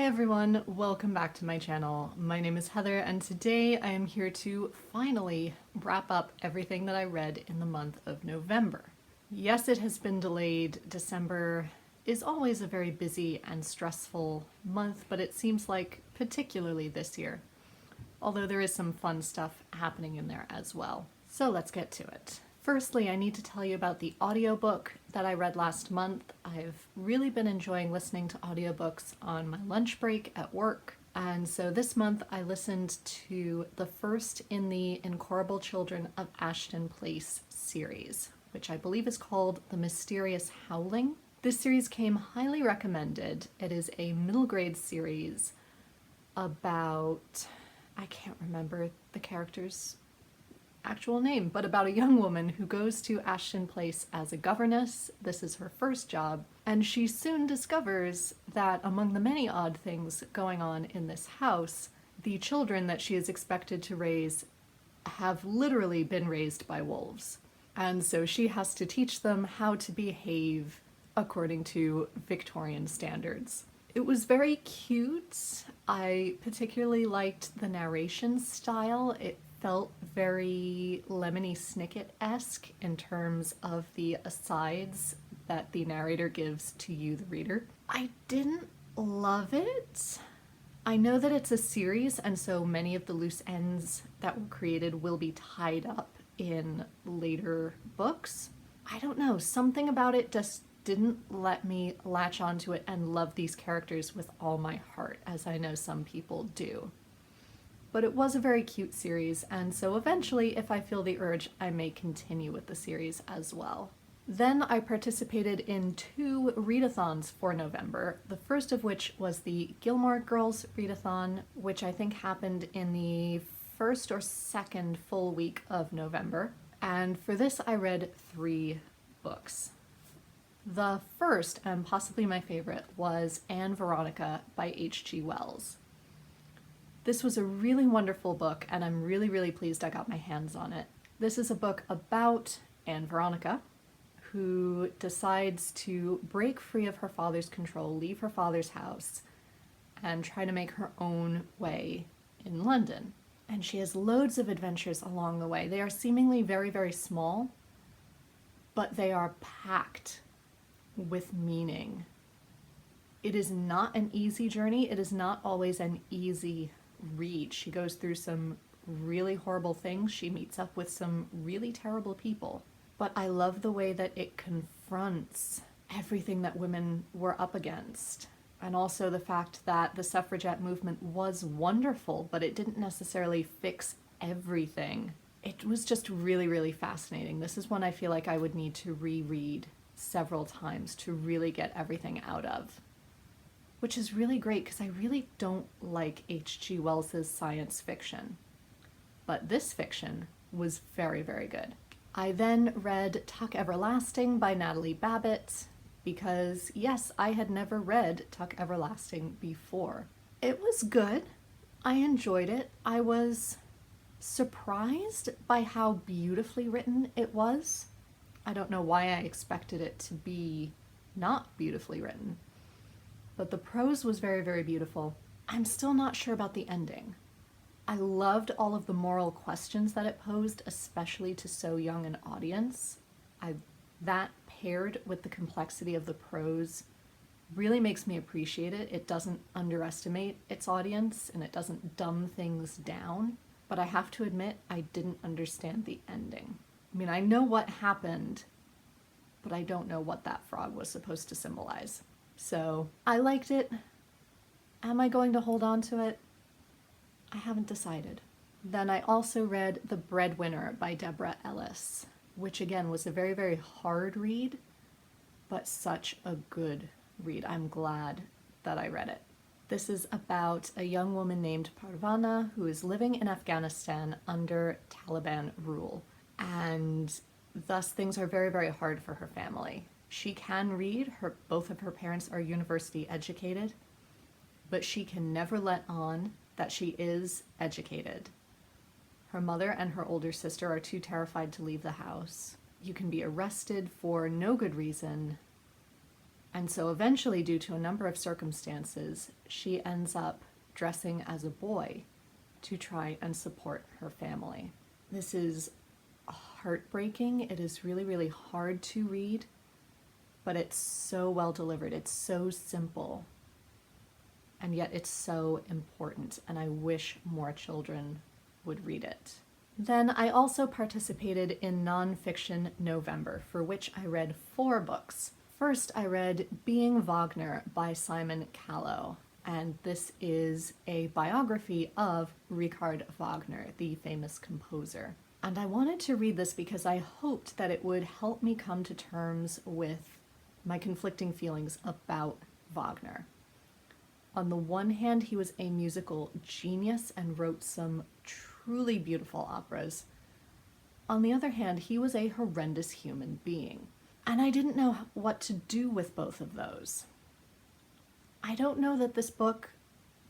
everyone, welcome back to my channel. My name is Heather and today I am here to finally wrap up everything that I read in the month of November. Yes, it has been delayed. December is always a very busy and stressful month, but it seems like particularly this year, although there is some fun stuff happening in there as well. So let's get to it. Firstly, I need to tell you about the audiobook that I read last month. I've really been enjoying listening to audiobooks on my lunch break at work. And so this month I listened to the first in the Incorrigible Children of Ashton Place series, which I believe is called The Mysterious Howling. This series came highly recommended. It is a middle grade series about, I can't remember the character's actual name, but about a young woman who goes to Ashton Place as a governess. This is her first job, and she soon discovers that among the many odd things going on in this house, the children that she is expected to raise have literally been raised by wolves. And so she has to teach them how to behave according to Victorian standards. It was very cute. I particularly liked the narration style. It felt very Lemony Snicket-esque in terms of the asides that the narrator gives to you, the reader. I didn't love it. I know that it's a series, and so many of the loose ends that were created will be tied up in later books. I don't know, something about it just didn't let me latch onto it and love these characters with all my heart, as I know some people do. But it was a very cute series, and so eventually, if I feel the urge, I may continue with the series as well. Then I participated in 2 readathons for November, the first of which was the Gilmore Girls readathon, which I think happened in the first or second full week of November. And for this I read 3 books. The first, and possibly my favorite, was Anne Veronica by H.G. Wells. This was a really wonderful book, and I'm really pleased I got my hands on it. This is a book about Anne Veronica, who decides to break free of her father's control, leave her father's house, and try to make her own way in London. And she has loads of adventures along the way. They are seemingly very small, but they are packed with meaning. It is not an easy journey. It is not always an easy read. She goes through some really horrible things. She meets up with some really terrible people. But I love the way that it confronts everything that women were up against. And also the fact that the suffragette movement was wonderful, but it didn't necessarily fix everything. It was just really fascinating. This is one I feel like I would need to reread several times to really get everything out of. Which is really great because I really don't like H.G. Wells's science fiction. But this fiction was very good. I then read Tuck Everlasting by Natalie Babbitt because, yes, I had never read Tuck Everlasting before. It was good. I enjoyed it. I was surprised by how beautifully written it was. I don't know why I expected it to be not beautifully written. But the prose was very beautiful. I'm still not sure about the ending. I loved all of the moral questions that it posed, especially to so young an audience. That paired with the complexity of the prose really makes me appreciate it. It doesn't underestimate its audience and it doesn't dumb things down. But I have to admit, I didn't understand the ending. I mean, I know what happened, but I don't know what that frog was supposed to symbolize. So I liked it. Am I going to hold on to it? I haven't decided. Then I also read The Breadwinner by Deborah Ellis, which again was a very hard read, but such a good read. I'm glad that I read it. This is about a young woman named Parvana who is living in Afghanistan under Taliban rule, and thus things are very hard for her family. She can read, both of her parents are university educated, but she can never let on that she is educated. Her mother and her older sister are too terrified to leave the house. You can be arrested for no good reason, And so eventually, due to a number of circumstances, she ends up dressing as a boy to try and support her family. This is heartbreaking. It is really, really hard to read, but it's so well delivered. It's so simple, and yet it's so important, and I wish more children would read it. Then I also participated in Nonfiction November, for which I read 4 books. First, I read Being Wagner by Simon Callow, and this is a biography of Richard Wagner, the famous composer. And I wanted to read this because I hoped that it would help me come to terms with my conflicting feelings about Wagner. On the one hand, he was a musical genius and wrote some truly beautiful operas. On the other hand, he was a horrendous human being. And I didn't know what to do with both of those. I don't know that this book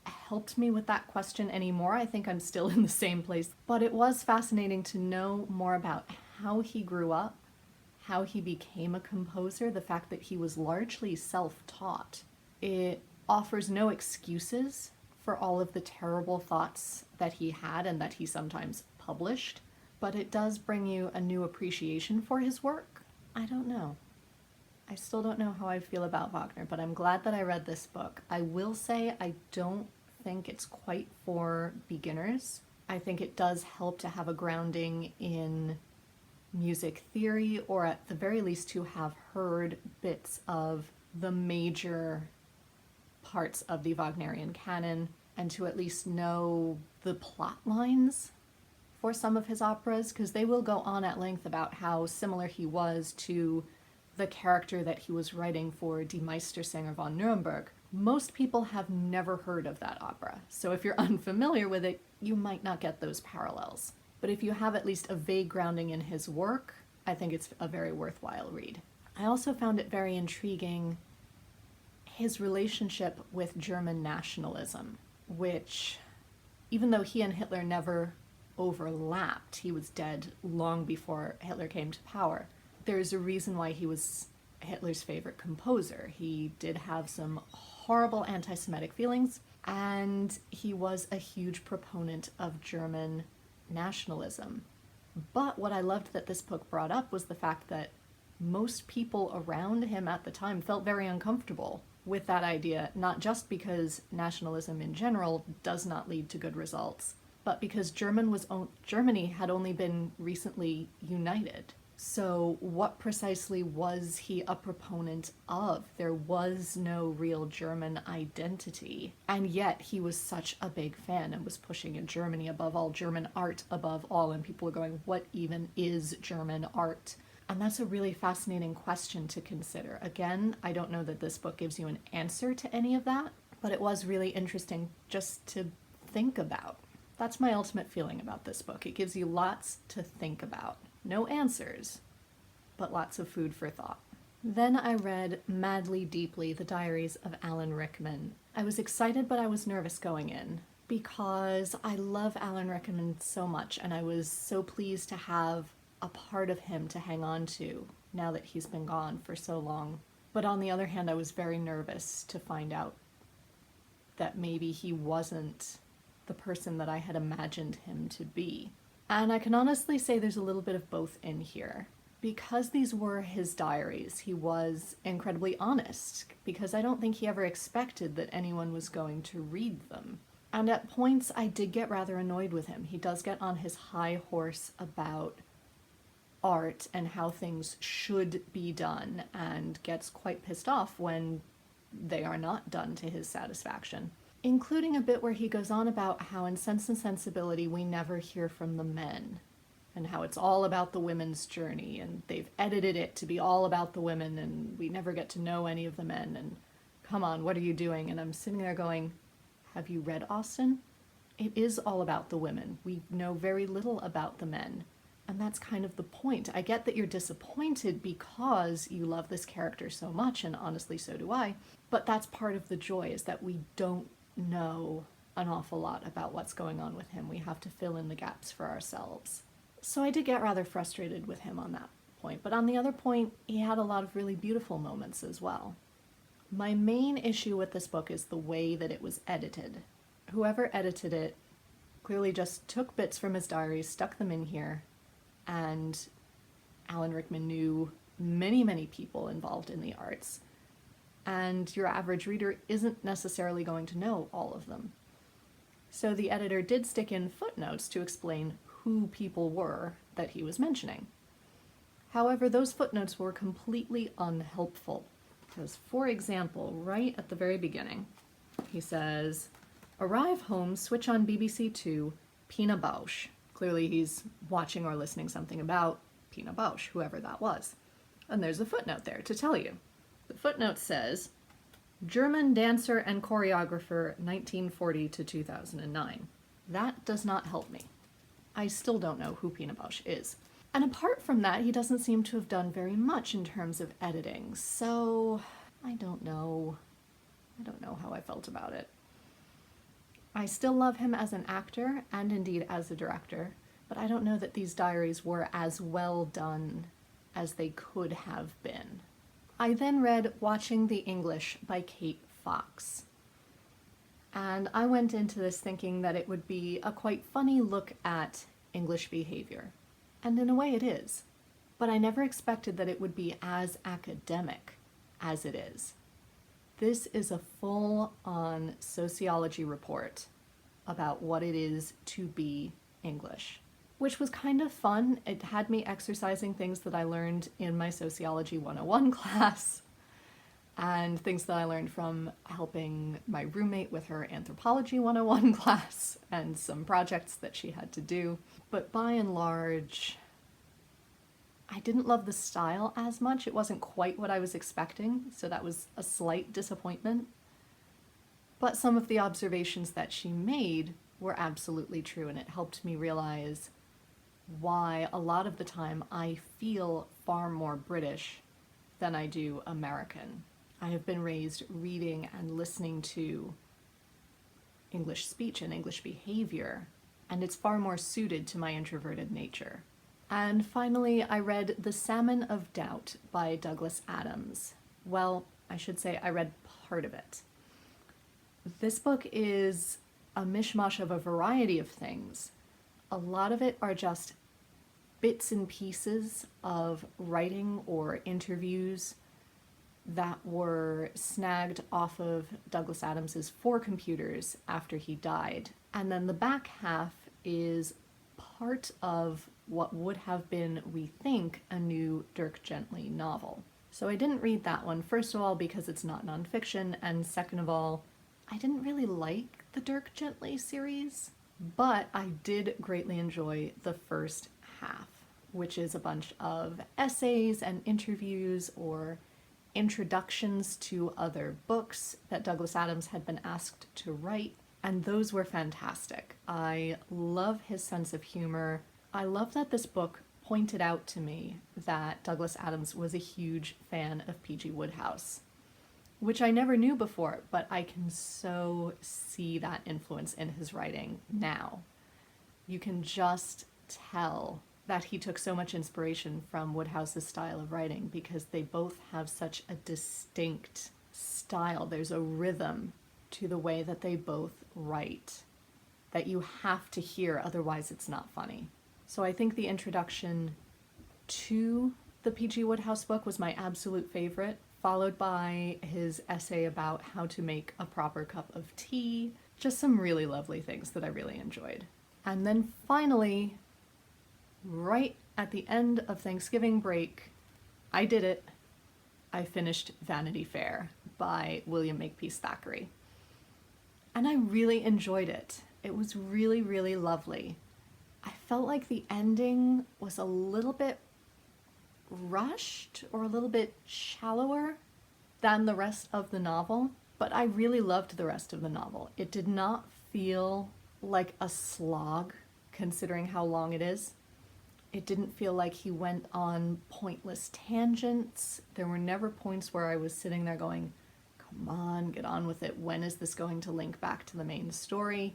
helped me with that question anymore. I think I'm still in the same place. But it was fascinating to know more about how he grew up, how he became a composer, the fact that he was largely self-taught. It offers no excuses for all of the terrible thoughts that he had and that he sometimes published, but it does bring you a new appreciation for his work. I don't know. I still don't know how I feel about Wagner, but I'm glad that I read this book. I will say I don't think it's quite for beginners. I think it does help to have a grounding in music theory, or at the very least to have heard bits of the major parts of the Wagnerian canon, and to at least know the plot lines for some of his operas, because they will go on at length about how similar he was to the character that he was writing for Die Meistersänger von Nuremberg. Most people have never heard of that opera, so if you're unfamiliar with it, you might not get those parallels. But if you have at least a vague grounding in his work, I think it's a very worthwhile read. I also found it very intriguing, his relationship with German nationalism, which, even though he and Hitler never overlapped, he was dead long before Hitler came to power, there's a reason why he was Hitler's favorite composer. He did have some horrible anti-Semitic feelings, and he was a huge proponent of German nationalism. But what I loved that this book brought up was the fact that most people around him at the time felt very uncomfortable with that idea, not just because nationalism in general does not lead to good results, but because Germany had only been recently united. So what precisely was he a proponent of? There was no real German identity. And yet he was such a big fan and was pushing in Germany above all, German art above all. And people were going, what even is German art? And that's a really fascinating question to consider. Again, I don't know that this book gives you an answer to any of that, but it was really interesting just to think about. That's my ultimate feeling about this book. It gives you lots to think about. No answers, but lots of food for thought. Then I read Madly Deeply, The Diaries of Alan Rickman. I was excited, but I was nervous going in because I love Alan Rickman so much, and I was so pleased to have a part of him to hang on to now that he's been gone for so long. But on the other hand, I was very nervous to find out that maybe he wasn't the person that I had imagined him to be. And I can honestly say there's a little bit of both in here. Because these were his diaries, he was incredibly honest, because I don't think he ever expected that anyone was going to read them. And at points, I did get rather annoyed with him. He does get on his high horse about art and how things should be done, and gets quite pissed off when they are not done to his satisfaction. Including a bit where he goes on about how in Sense and Sensibility we never hear from the men, and how it's all about the women's journey, and they've edited it to be all about the women, and we never get to know any of the men, and come on, what are you doing? And I'm sitting there going, have you read Austen? It is all about the women. We know very little about the men. And that's kind of the point. I get that you're disappointed because you love this character so much, and honestly so do I, but that's part of the joy, is that we don't know an awful lot about what's going on with him. We have to fill in the gaps for ourselves. So I did get rather frustrated with him on that point, but on the other point, he had a lot of really beautiful moments as well. My main issue with this book is the way that it was edited. Whoever edited it clearly just took bits from his diary, stuck them in here, and Alan Rickman knew many, many people involved in the arts, and your average reader isn't necessarily going to know all of them. So the editor did stick in footnotes to explain who people were that he was mentioning. However, those footnotes were completely unhelpful. Because, for example, right at the very beginning, he says, "Arrive home, switch on BBC Two, Pina Bausch." Clearly he's watching or listening something about Pina Bausch, whoever that was. And there's a footnote there to tell you. The footnote says, "German dancer and choreographer, 1940 to 2009. That does not help me. I still don't know who Pina Bausch is. And apart from that, he doesn't seem to have done very much in terms of editing, so I don't know. I don't know how I felt about it. I still love him as an actor, and indeed as a director, but I don't know that these diaries were as well done as they could have been. I then read Watching the English by Kate Fox. And I went into this thinking that it would be a quite funny look at English behavior. And in a way it is. But I never expected that it would be as academic as it is. This is a full-on sociology report about what it is to be English, which was kind of fun. It had me exercising things that I learned in my Sociology 101 class and things that I learned from helping my roommate with her Anthropology 101 class and some projects that she had to do. But by and large, I didn't love the style as much. It wasn't quite what I was expecting, so that was a slight disappointment. But some of the observations that she made were absolutely true, and it helped me realize why a lot of the time I feel far more British than I do American. I have been raised reading and listening to English speech and English behavior, and it's far more suited to my introverted nature. And finally, I read The Salmon of Doubt by Douglas Adams. Well, I should say I read part of it. This book is a mishmash of a variety of things. A lot of it are just bits and pieces of writing or interviews that were snagged off of Douglas Adams's 4 computers after he died. And then the back half is part of what would have been, we think, a new Dirk Gently novel. So I didn't read that one, first of all, because it's not nonfiction, and second of all, I didn't really like the Dirk Gently series, but I did greatly enjoy the first half, which is a bunch of essays and interviews or introductions to other books that Douglas Adams had been asked to write, and those were fantastic. I love his sense of humor. I love that this book pointed out to me that Douglas Adams was a huge fan of P.G. Wodehouse, which I never knew before, but I can so see that influence in his writing now. You can just tell that he took so much inspiration from Wodehouse's style of writing because they both have such a distinct style. There's a rhythm to the way that they both write that you have to hear, otherwise it's not funny. So I think the introduction to the P.G. Wodehouse book was my absolute favorite, followed by his essay about how to make a proper cup of tea. Just some really lovely things that I really enjoyed. And then finally, right at the end of Thanksgiving break, I did it. I finished Vanity Fair by William Makepeace Thackeray. And I really enjoyed it. It was really, really lovely. I felt like the ending was a little bit rushed or a little bit shallower than the rest of the novel, but I really loved the rest of the novel. It did not feel like a slog, considering how long it is. It didn't feel like he went on pointless tangents. There were never points where I was sitting there going, come on, get on with it. When is this going to link back to the main story?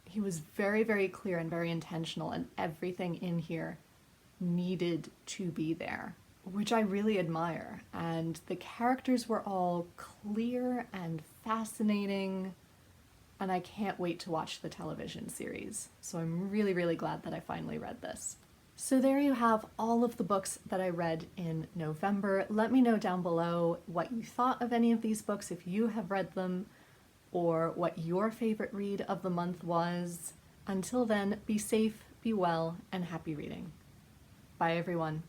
He was very, very clear and very intentional, and everything in here needed to be there, which I really admire. And the characters were all clear and fascinating, and I can't wait to watch the television series. So I'm really, really glad that I finally read this. So there you have all of the books that I read in November. Let me know down below what you thought of any of these books, if you have read them, or what your favorite read of the month was. Until then, be safe, be well, and happy reading. Bye everyone.